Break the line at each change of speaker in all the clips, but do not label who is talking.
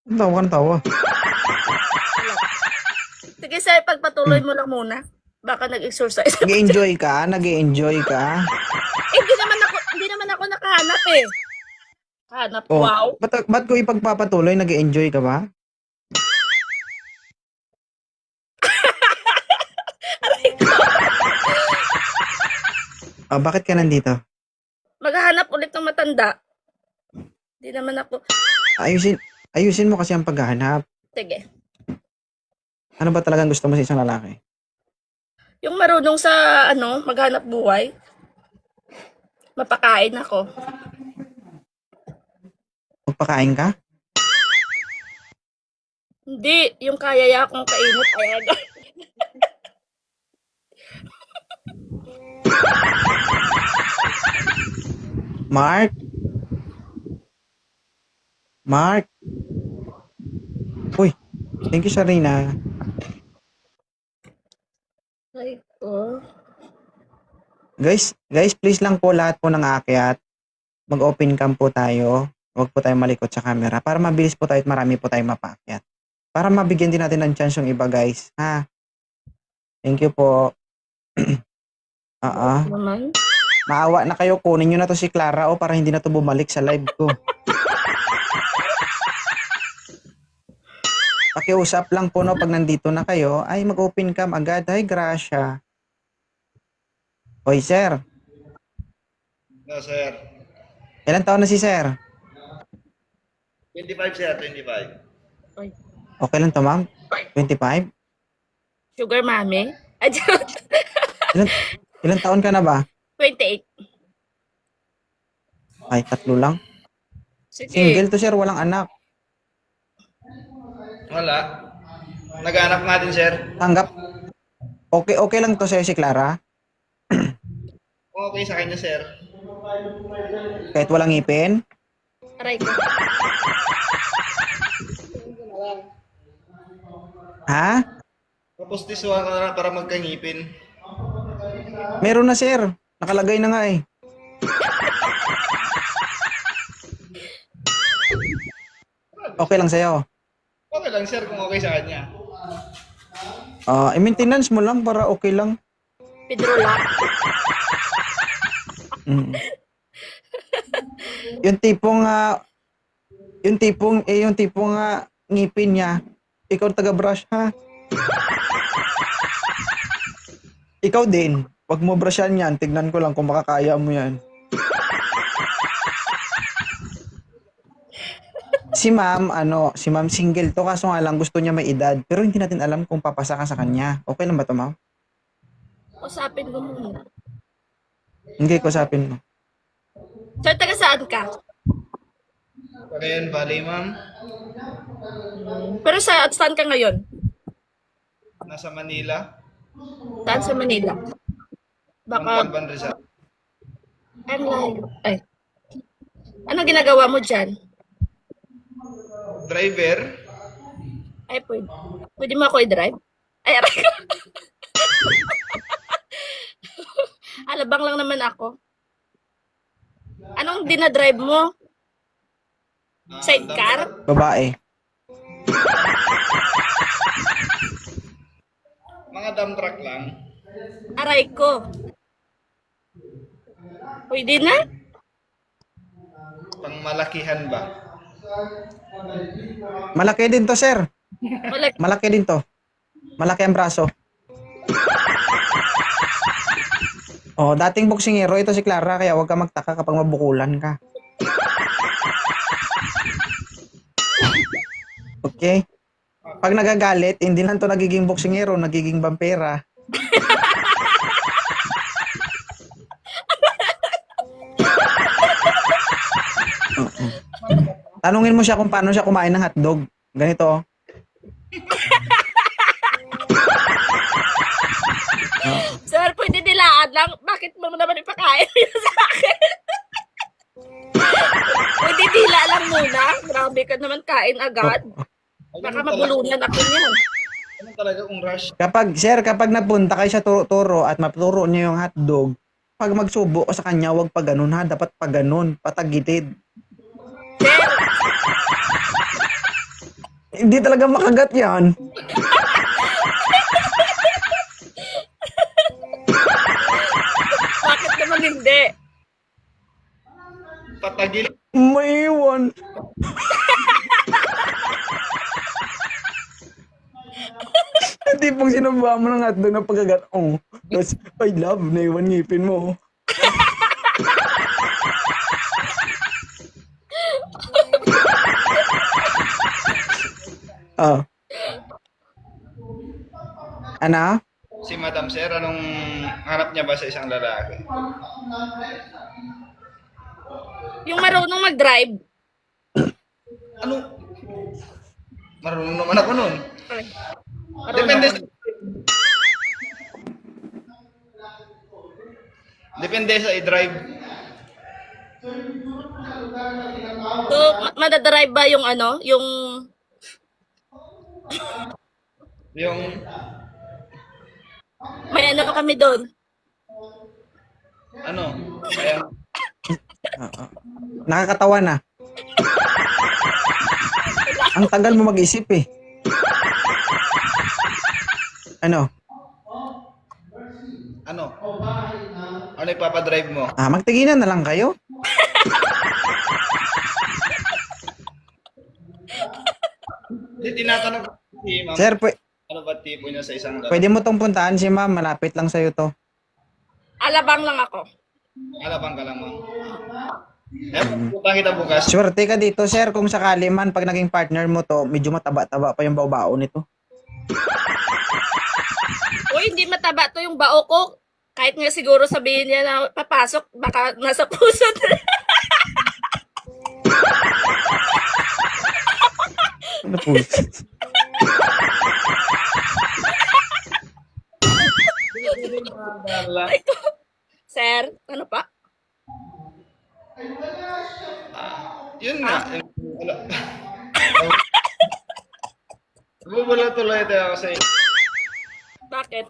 Ang tawa ka ng tawa.
Sige sir, pagpatuloy mo lang muna. Baka nag-exercise.
Nag-enjoy ka? Nag-enjoy ka?
Hindi naman ako nakahanap eh. Hanap,
Oh,
wow.
ba't ko ipagpapatuloy? Nag-enjoy ka ba? Bakit ka nandito?
Maghahanap ulit ng matanda. Hindi naman ako.
Ayusin mo kasi ang paghahanap.
Sige.
Ano ba talagang gusto mo sa isang lalaki?
Yung marunong sa maghanap buhay. Mapakain ako.
Magpakain ka?
Hindi, yung kaya akong kainit. Ayan.
Mark? Mark? Uy, thank you, Sarina.
Ay ko.
Guys, please lang po lahat po ng aakyat. Mag-open cam po tayo. Huwag po tayo malikot sa camera para mabilis po tayo at marami po tayo mapaakyat. Para mabigyan din natin ng chance yung iba, guys. Ha? Thank you po.
Naman.
Maawa na kayo. Kunin nyo na to si Clara para hindi na to bumalik sa live ko. Pakiusap lang po no pag nandito na kayo ay mag-open cam agad. Ay, grasya. Hoy, sir.
No, sir.
Ilan taon na si sir?
25, sir. 25.
Okay lang to, ma'am? 25?
Sugar mommy? Adjot.
Ilan taon ka na ba?
28.
Ay, 3 lang.
Sige.
Single to, sir. Walang anak.
Wala. Nag-anak natin, sir.
Tanggap. Okay lang to sa'yo si Clara?
Okay sa kanya, sir.
Kahit walang ngipin?
Aray ko.
Ha?
Tapos tiswa ka na para magkangipin.
Meron na, sir. Nakalagay na nga eh. Okay lang sa'yo.
Okay lang, sir, kung okay sa kanya.
I-maintenance mo lang para okay lang.
Pedro lang.
Mm. Yung tipong ngipin niya, ikaw taga-brush ha. Ikaw din, wag mo brushan yan, tignan ko lang kung makakaya mo yan. Si ma'am single to kaso nga lang gusto niya may edad, pero hindi natin alam kung papasa ka sa kanya. Okay lang ba to, ma'am?
Usapin ko muna.
Hindi ko usapin mo.
Sir, taga saan ka?
Cagayan Valley, ma'am.
Pero saan ka ngayon?
Nasa Manila.
Saan sa Manila? Baka,
Montalban, Rizal.
ang layo. Ay. Ano ginagawa mo dyan?
Driver.
Ay, pwede. Pwede mo ako i-drive? Ay, aray ko. Alabang lang naman ako. Anong dinadrive mo? Sidecar?
Babae.
Mga dump truck lang.
Aray ko. Pwede na?
Pangmalakihan ba?
Malaki din to, sir.
Wala.
Malaki din to. Malaki ang braso. Dating boksingero ito si Clara, kaya huwag ka magtaka kapag mabukulan ka. Okay? Pag nagagalit, hindi lang to nagiging boksingero, nagiging vampira. Tanungin mo siya kung paano siya kumain ng hotdog. Ganito.
Sir, pwede dilaan lang. Bakit mo naman ipakain yun sa akin? Pwede dila lang muna. Grabe ka naman kain agad. Baka mabulunan ako niyan.
Ano talaga kung rush?
Kapag napunta kayo sa turo at maturo niyo yung hotdog, pag magsubo ka sa kanya, wag pa ganun ha. Dapat pa ganun, patagilid.
Sir,
Hindi talaga makagat yan.
bakit naman hindi?
Patagil.
May iwan. Hindi pong sinamba mo ng hotdog na pagkagat. Oh, tapos, I love, naiwan ngipin mo. Ah. Ano?
Si Madam Sir, anong hanap niya ba sa isang lalaki?
Yung marunong mag-drive.
Ano? Marunong naman ako nun.
Ay,
Depende sa... Depende sa i-drive.
So, madadrive ba yung ano? Yung...
Yung...
May ano pa kami doon.
Ano? Kaya...
Nakakatawa na. Ang tagal mo mag-isip eh. Ano?
Ano? Ano ipapadrive mo?
Magtigilan na lang kayo.
Hindi, tinatanong ko si ma'am.
Sir,
Ano ba tipo niya sa isang lalaki?
pwede mo tong puntahan si ma'am. Malapit lang sa'yo to.
Alabang lang ako.
Alabang ka lang, ma'am. Eh, pupunta kita bukas.
Swerte ka dito, sir. Kung sakali man, pag naging partner mo to, medyo mataba-taba pa yung bao nito.
Uy, hindi mataba to yung bao ko. Kahit nga siguro sabihin niya na papasok, baka nasa puso na.
Ano po?
Sir, ano pa?
Yun nga. Wala. Bubula tuloy tayo ako sa'yo.
Bakit?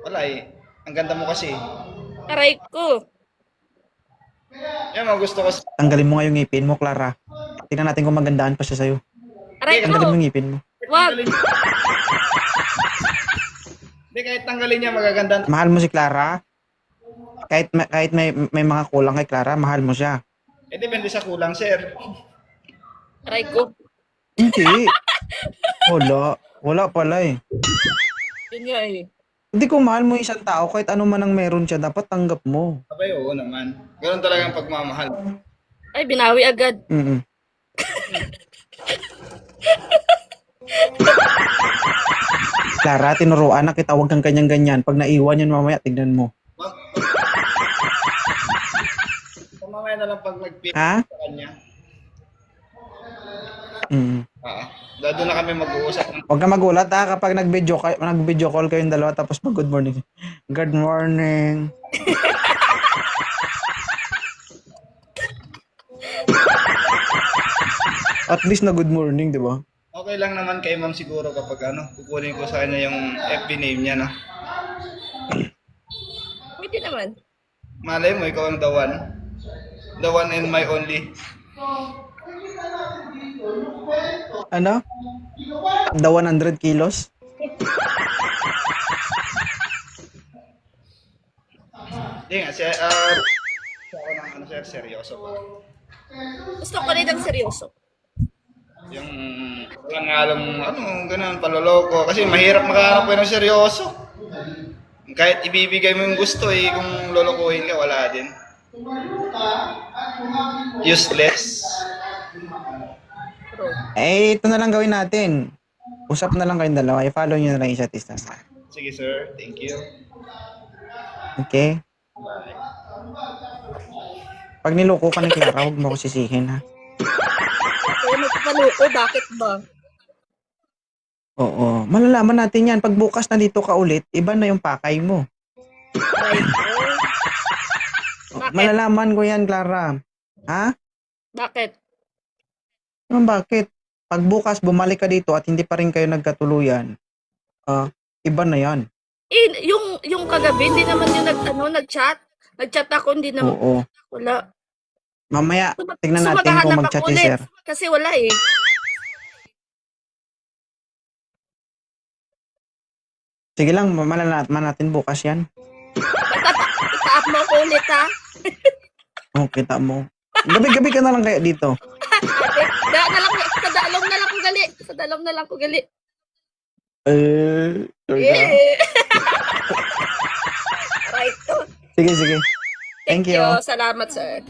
Wala eh. Ang ganda mo kasi.
Aray ko.
Yan mga gusto ko.
Tanggalin mo nga yung ngipin mo, Clara. Tingnan natin kung magandaan pa siya sa'yo.
Aray
Tanggalin mo
ko.
yung ngipin mo.
Wag.
Hindi, kahit tanggalin niya, magaganda.
Mahal mo si Clara. Kahit may mga kulang kay Clara, mahal mo siya.
Eh, depende sa kulang, sir.
Aray ko.
Hindi. Wala pala eh.
Yun nga eh.
Hindi kung mahal mo isang tao, kahit ano man ang meron siya, dapat tanggap mo.
Abay, oo naman. Ganun talagang pagmamahal.
Ay, binawi agad.
Mm-mm. Clara, tinuruan na kita, huwag kang ganyan-ganyan. Pag naiwan yun mamaya, tignan mo.
Mamaya na lang pag nag-pin
Ha?
sa kanya.
Mm.
Doon na kami mag-uusap.
Huwag ka magulat ha, kapag nag-video call kayong dalawa tapos mag good morning. Good morning. At least na good morning, di ba?
Okay lang naman kay ma'am siguro kapag kukunin ko sa kanya yung FB name niya, no?
Pwede naman.
Malay mo, ikaw ang the one. The one and my only.
Ano? The 100 kilos?
Hindi nga, siya, ako ng sir, seryoso ba?
Gusto ko rin ng seryoso.
Yung walang alam, ganun, paloloko. Kasi mahirap makahanap ng seryoso. Kahit ibibigay mo yung gusto kung lolokohin ka, wala din. Useless.
Ito na lang gawin natin. Usap na lang kayong dalawa. I-follow nyo na lang isa't isa.
Sige sir, thank you.
Okay?
Bye.
Pag niloko ka ni Clara, huwag mo ko sisihin ha.
Kaya magpapaluko, bakit ba?
Oo. Malalaman natin yan. Pag bukas na dito ka ulit, iba na yung pakay mo.
Aray ko. Bakit?
Malalaman ko yan, Clara. Ha?
Bakit?
Bakit? Pag bukas bumalik ka dito at hindi pa rin kayo nagkatuluyan, iba na yan.
Yung kagabi, hindi naman yung nag-chat. Nag-chat ako, hindi na,
Oo.
wala.
Mamaya, tignan
So,
natin kung
maghahanap
mag-chat
ako
si
ulit.
sir.
Kasi wala eh.
Sige lang, malalaman natin bukas yan.
Ita-up mo ako ulit ha.
Oh, kita mo. Gabi-gabi ka na lang kaya dito.
Sa dalong na lang ko gali. Sa dalong na lang ko gali.
Sure ka?
Yeah. Right to.
Sige, sige. Thank you.
Salamat, sir.